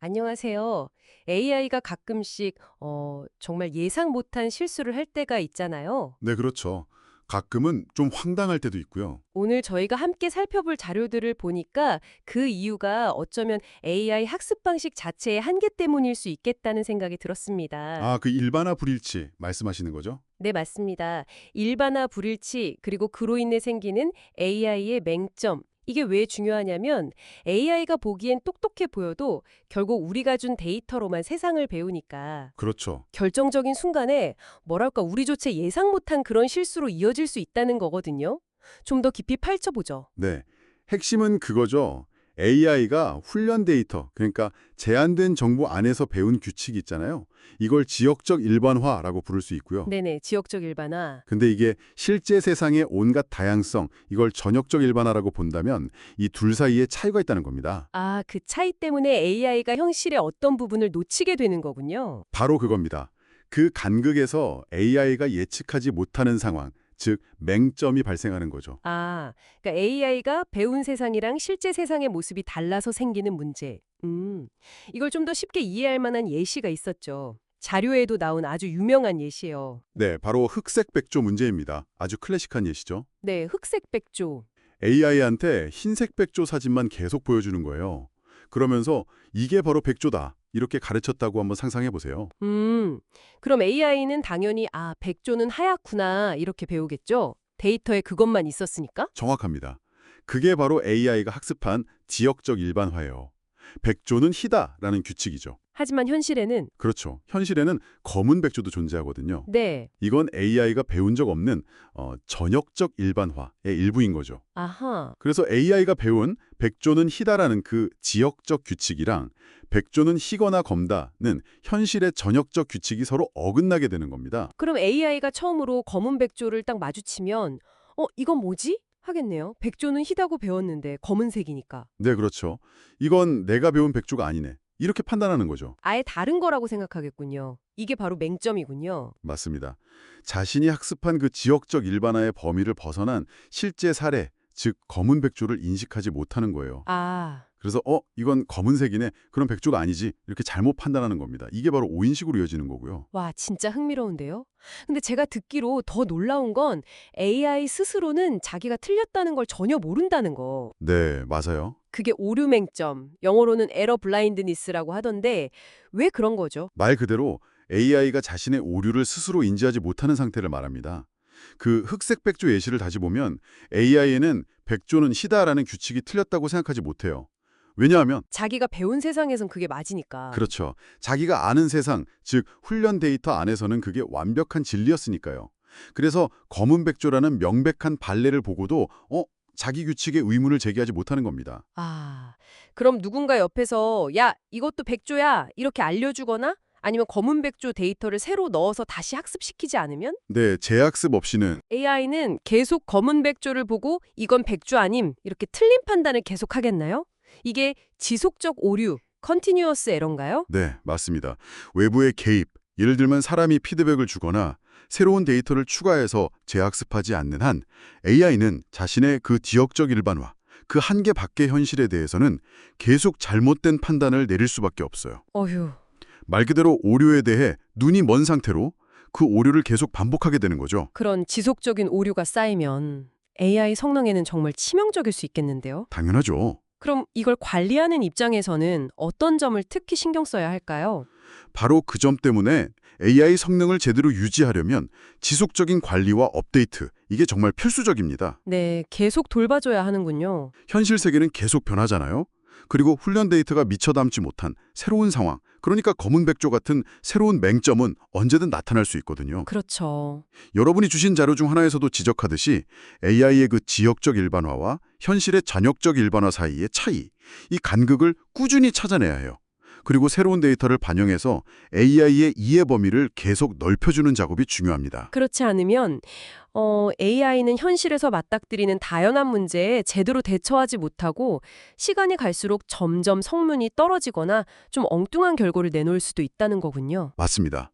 안녕하세요. AI가 가끔씩 정말 예상 못한 실수를 할 때가 있잖아요. 네, 그렇죠. 가끔은 좀 황당할 때도 있고요. 오늘 저희가 함께 살펴볼 자료들을 보니까 그 이유가 어쩌면 AI 학습 방식 자체의 한계 때문일 수 있겠다는 생각이 들었습니다. 아, 그 일반화 불일치 말씀하시는 거죠? 네, 맞습니다. 일반화 불일치, 그리고 그로 인해 생기는 AI의 맹점. 이게 왜 중요하냐면 AI가 보기엔 똑똑해 보여도 결국 우리가 준 데이터로만 세상을 배우니까 그렇죠. 결정적인 순간에 뭐랄까 우리조차 예상 못한 그런 실수로 이어질 수 있다는 거거든요. 좀 더 깊이 파헤쳐보죠. 네. 핵심은 그거죠. AI가 훈련 데이터, 그러니까 제한된 정보 안에서 배운 규칙이 있잖아요. 이걸 지역적 일반화라고 부를 수 있고요. 네네, 지역적 일반화. 근데 이게 실제 세상의 온갖 다양성, 이걸 전역적 일반화라고 본다면 이 둘 사이에 차이가 있다는 겁니다. 아, 그 차이 때문에 AI가 현실의 어떤 부분을 놓치게 되는 거군요. 바로 그겁니다. 그 간극에서 AI가 예측하지 못하는 상황, 즉 맹점이 발생하는 거죠. 아, 그러니까 AI가 배운 세상이랑 실제 세상의 모습이 달라서 생기는 문제. 이걸 좀 더 쉽게 이해할 만한 예시가 있었죠. 자료에도 나온 아주 유명한 예시예요. 네, 바로 흑색 백조 문제입니다. 아주 클래식한 예시죠. 네, 흑색 백조. AI한테 흰색 백조 사진만 계속 보여주는 거예요. 그러면서 이게 바로 백조다. 이렇게 가르쳤다고 한번 상상해 보세요. 그럼 AI는 당연히 백조는 하얗구나 이렇게 배우겠죠? 데이터에 그것만 있었으니까? 정확합니다. 그게 바로 AI가 학습한 지역적 일반화예요. 백조는 희다라는 규칙이죠. 하지만 현실에는 그렇죠. 현실에는 검은 백조도 존재하거든요. 네. 이건 AI가 배운 적 없는 전역적 일반화의 일부인 거죠. 아하. 그래서 AI가 배운 백조는 희다라는 그 지역적 규칙이랑 백조는 희거나 검다는 현실의 전역적 규칙이 서로 어긋나게 되는 겁니다. 그럼 AI가 처음으로 검은 백조를 딱 마주치면 이건 뭐지? 하겠네요. 백조는 희다고 배웠는데 검은색이니까. 네, 그렇죠. 이건 내가 배운 백조가 아니네. 이렇게 판단하는 거죠. 아예 다른 거라고 생각하겠군요. 이게 바로 맹점이군요. 맞습니다. 자신이 학습한 그 지역적 일반화의 범위를 벗어난 실제 사례, 즉 검은 백조를 인식하지 못하는 거예요. 아. 그래서 이건 검은색이네. 그럼 백조가 아니지. 이렇게 잘못 판단하는 겁니다. 이게 바로 오인식으로 이어지는 거고요. 와, 진짜 흥미로운데요? 근데 제가 듣기로 더 놀라운 건 AI 스스로는 자기가 틀렸다는 걸 전혀 모른다는 거. 네, 맞아요. 그게 오류맹점, 영어로는 에러 블라인드니스라고 하던데 왜 그런 거죠? 말 그대로 AI가 자신의 오류를 스스로 인지하지 못하는 상태를 말합니다. 그 흑색 백조 예시를 다시 보면 AI에는 백조는 희다라는 규칙이 틀렸다고 생각하지 못해요. 왜냐하면 자기가 배운 세상에선 그게 맞으니까. 그렇죠. 자기가 아는 세상, 즉 훈련 데이터 안에서는 그게 완벽한 진리였으니까요. 그래서 검은 백조라는 명백한 발레를 보고도 자기 규칙에 의문을 제기하지 못하는 겁니다. 아, 그럼 누군가 옆에서 야, 이것도 백조야 이렇게 알려주거나 아니면 검은 백조 데이터를 새로 넣어서 다시 학습시키지 않으면 네, 재학습 없이는 AI는 계속 검은 백조를 보고 이건 백조 아님 이렇게 틀린 판단을 계속 하겠나요? 이게 지속적 오류, 컨티뉴어스 에러인가요? 네, 맞습니다. 외부의 개입, 예를 들면 사람이 피드백을 주거나 새로운 데이터를 추가해서 재학습하지 않는 한 AI는 자신의 그 지역적 일반화, 그 한계 밖의 현실에 대해서는 계속 잘못된 판단을 내릴 수밖에 없어요. 어휴, 말 그대로 오류에 대해 눈이 먼 상태로 그 오류를 계속 반복하게 되는 거죠. 그런 지속적인 오류가 쌓이면 AI 성능에는 정말 치명적일 수 있겠는데요? 당연하죠. 그럼 이걸 관리하는 입장에서는 어떤 점을 특히 신경 써야 할까요? 바로 그 점 때문에 AI 성능을 제대로 유지하려면 지속적인 관리와 업데이트, 이게 정말 필수적입니다. 네, 계속 돌봐줘야 하는군요. 현실 세계는 계속 변하잖아요. 그리고 훈련 데이터가 미처 담지 못한 새로운 상황, 그러니까 검은 백조 같은 새로운 맹점은 언제든 나타날 수 있거든요. 그렇죠. 여러분이 주신 자료 중 하나에서도 지적하듯이 AI의 그 지역적 일반화와 현실의 잔역적 일반화 사이의 차이, 이 간극을 꾸준히 찾아내야 해요. 그리고 새로운 데이터를 반영해서 AI의 이해 범위를 계속 넓혀주는 작업이 중요합니다. 그렇지 않으면 AI는 현실에서 맞닥뜨리는 다양한 문제에 제대로 대처하지 못하고 시간이 갈수록 점점 성능이 떨어지거나 좀 엉뚱한 결과를 내놓을 수도 있다는 거군요. 맞습니다.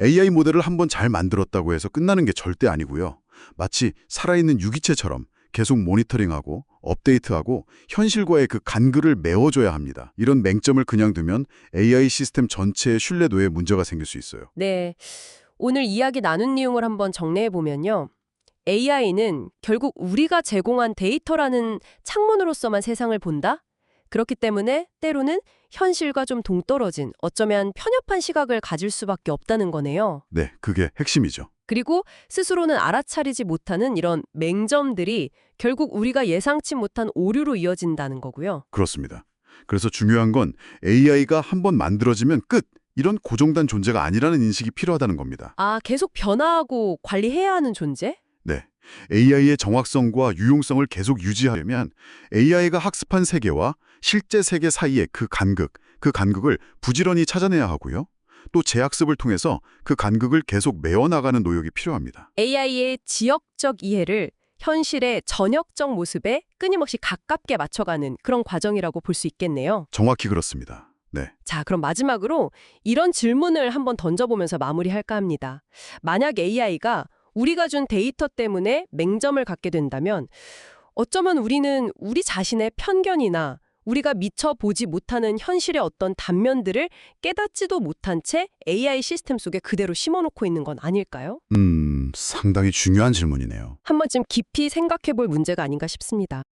AI 모델을 한번 잘 만들었다고 해서 끝나는 게 절대 아니고요. 마치 살아있는 유기체처럼 계속 모니터링하고 업데이트하고 현실과의 그 간극을 메워줘야 합니다. 이런 맹점을 그냥 두면 AI 시스템 전체의 신뢰도에 문제가 생길 수 있어요. 네. 오늘 이야기 나눈 내용을 한번 정리해 보면요. AI는 결국 우리가 제공한 데이터라는 창문으로서만 세상을 본다? 그렇기 때문에 때로는 현실과 좀 동떨어진 어쩌면 편협한 시각을 가질 수밖에 없다는 거네요. 네, 그게 핵심이죠. 그리고 스스로는 알아차리지 못하는 이런 맹점들이 결국 우리가 예상치 못한 오류로 이어진다는 거고요. 그렇습니다. 그래서 중요한 건 AI가 한번 만들어지면 끝! 이런 고정된 존재가 아니라는 인식이 필요하다는 겁니다. 아, 계속 변화하고 관리해야 하는 존재? 네. AI의 정확성과 유용성을 계속 유지하려면 AI가 학습한 세계와 실제 세계 사이의 그 간극을 부지런히 찾아내야 하고요. 또 재학습을 통해서 그 간극을 계속 메워나가는 노력이 필요합니다. AI의 지역적 이해를 현실의 전역적 모습에 끊임없이 가깝게 맞춰가는 그런 과정이라고 볼 수 있겠네요. 정확히 그렇습니다. 네. 자, 그럼 마지막으로 이런 질문을 한번 던져보면서 마무리할까 합니다. 만약 AI가 우리가 준 데이터 때문에 맹점을 갖게 된다면 어쩌면 우리는 우리 자신의 편견이나 우리가 미처 보지 못하는 현실의 어떤 단면들을 깨닫지도 못한 채 AI 시스템 속에 그대로 심어놓고 있는 건 아닐까요? 상당히 중요한 질문이네요. 한 번쯤 깊이 생각해 볼 문제가 아닌가 싶습니다.